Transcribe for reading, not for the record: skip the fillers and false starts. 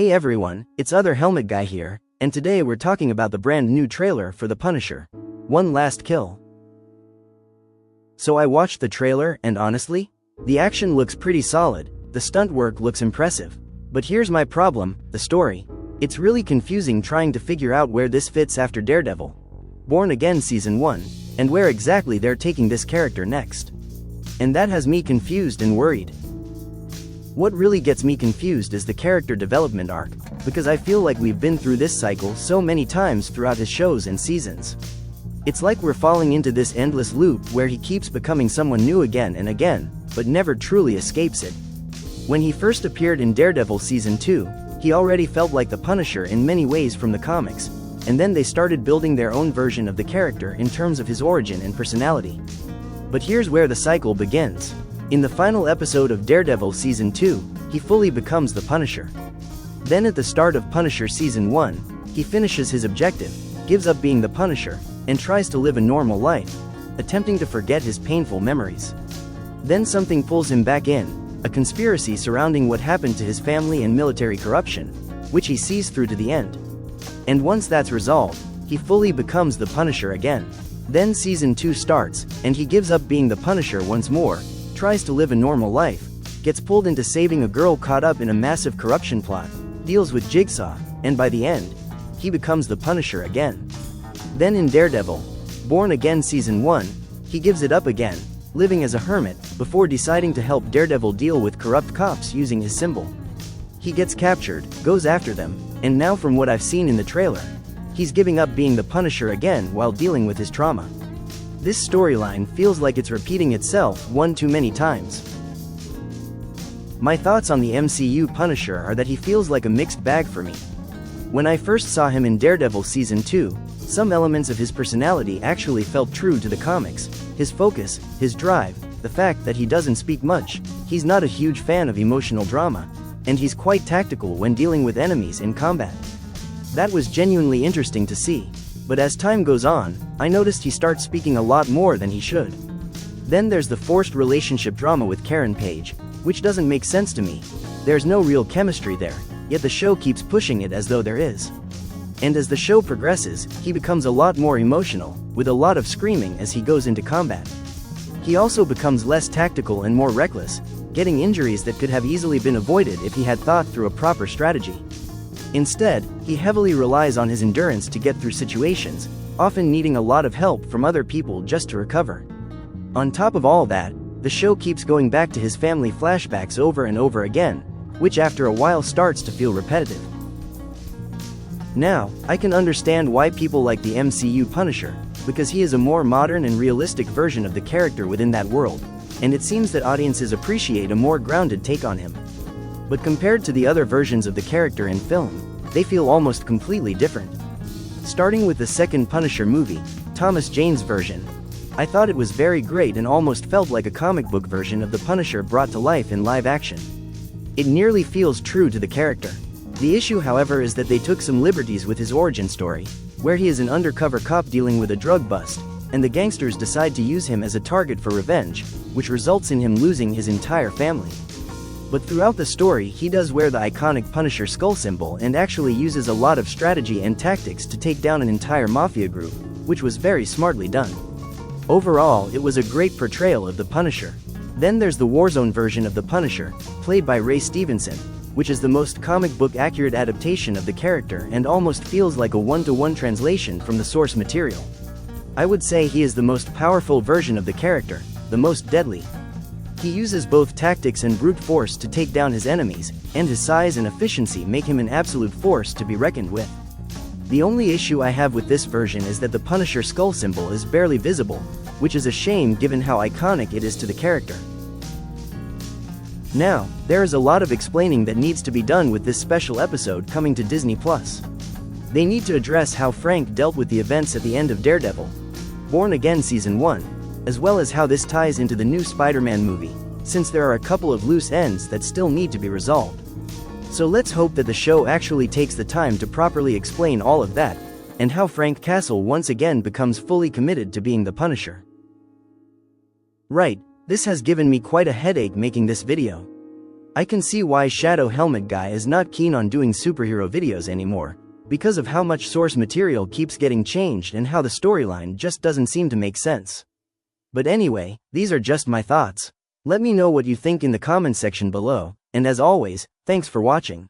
Hey everyone, it's Other Helmet Guy here, and today we're talking about the brand new trailer for The Punisher: One Last Kill. So I watched the trailer and honestly, the action looks pretty solid, the stunt work looks impressive. But here's my problem, the story. It's really confusing trying to figure out where this fits after Daredevil, Born Again Season 1, and where exactly they're taking this character next. And that has me confused and worried. What really gets me confused is the character development arc, because I feel like we've been through this cycle so many times throughout his shows and seasons. It's like we're falling into this endless loop where he keeps becoming someone new again and again, but never truly escapes it. When he first appeared in Daredevil Season 2, he already felt like the Punisher in many ways from the comics, and then they started building their own version of the character in terms of his origin and personality. But here's where the cycle begins. In the final episode of Daredevil Season 2, he fully becomes the Punisher. Then at the start of Punisher Season 1, he finishes his objective, gives up being the Punisher, and tries to live a normal life, attempting to forget his painful memories. Then something pulls him back in, a conspiracy surrounding what happened to his family and military corruption, which he sees through to the end. And once that's resolved, he fully becomes the Punisher again. Then Season 2 starts, and he gives up being the Punisher once more, tries to live a normal life, gets pulled into saving a girl caught up in a massive corruption plot, deals with Jigsaw, and by the end, he becomes the Punisher again. Then in Daredevil, Born Again Season 1, he gives it up again, living as a hermit, before deciding to help Daredevil deal with corrupt cops using his symbol. He gets captured, goes after them, and now from what I've seen in the trailer, he's giving up being the Punisher again while dealing with his trauma. This storyline feels like it's repeating itself one too many times. My thoughts on the MCU Punisher are that he feels like a mixed bag for me. When I first saw him in Daredevil Season 2, some elements of his personality actually felt true to the comics. His focus, his drive, the fact that he doesn't speak much, he's not a huge fan of emotional drama, and he's quite tactical when dealing with enemies in combat. That was genuinely interesting to see. But as time goes on, I noticed he starts speaking a lot more than he should. Then there's the forced relationship drama with Karen Page, which doesn't make sense to me. There's no real chemistry there, yet the show keeps pushing it as though there is. And as the show progresses, he becomes a lot more emotional, with a lot of screaming as he goes into combat. He also becomes less tactical and more reckless, getting injuries that could have easily been avoided if he had thought through a proper strategy. Instead, he heavily relies on his endurance to get through situations, often needing a lot of help from other people just to recover. On top of all that, the show keeps going back to his family flashbacks over and over again, which after a while starts to feel repetitive. Now, I can understand why people like the MCU Punisher, because he is a more modern and realistic version of the character within that world, and it seems that audiences appreciate a more grounded take on him. But compared to the other versions of the character in film, they feel almost completely different. Starting with the second Punisher movie, Thomas Jane's version, I thought it was very great and almost felt like a comic book version of the Punisher brought to life in live action. It nearly feels true to the character. The issue, however, is that they took some liberties with his origin story, where he is an undercover cop dealing with a drug bust, and the gangsters decide to use him as a target for revenge, which results in him losing his entire family. But throughout the story, he does wear the iconic Punisher skull symbol and actually uses a lot of strategy and tactics to take down an entire mafia group, which was very smartly done. Overall, it was a great portrayal of the Punisher. Then there's the Warzone version of the Punisher, played by Ray Stevenson, which is the most comic book accurate adaptation of the character and almost feels like a one-to-one translation from the source material. I would say he is the most powerful version of the character, the most deadly. He uses both tactics and brute force to take down his enemies, and his size and efficiency make him an absolute force to be reckoned with. The only issue I have with this version is that the Punisher skull symbol is barely visible, which is a shame given how iconic it is to the character. Now, there is a lot of explaining that needs to be done with this special episode coming to Disney+. They need to address how Frank dealt with the events at the end of Daredevil, Born Again Season 1, as well as how this ties into the new Spider-Man movie, since there are a couple of loose ends that still need to be resolved. So let's hope that the show actually takes the time to properly explain all of that, and how Frank Castle once again becomes fully committed to being the Punisher. Right, this has given me quite a headache making this video. I can see why Shadow Helmet Guy is not keen on doing superhero videos anymore, because of how much source material keeps getting changed and how the storyline just doesn't seem to make sense. But anyway, these are just my thoughts. Let me know what you think in the comment section below, and as always, thanks for watching.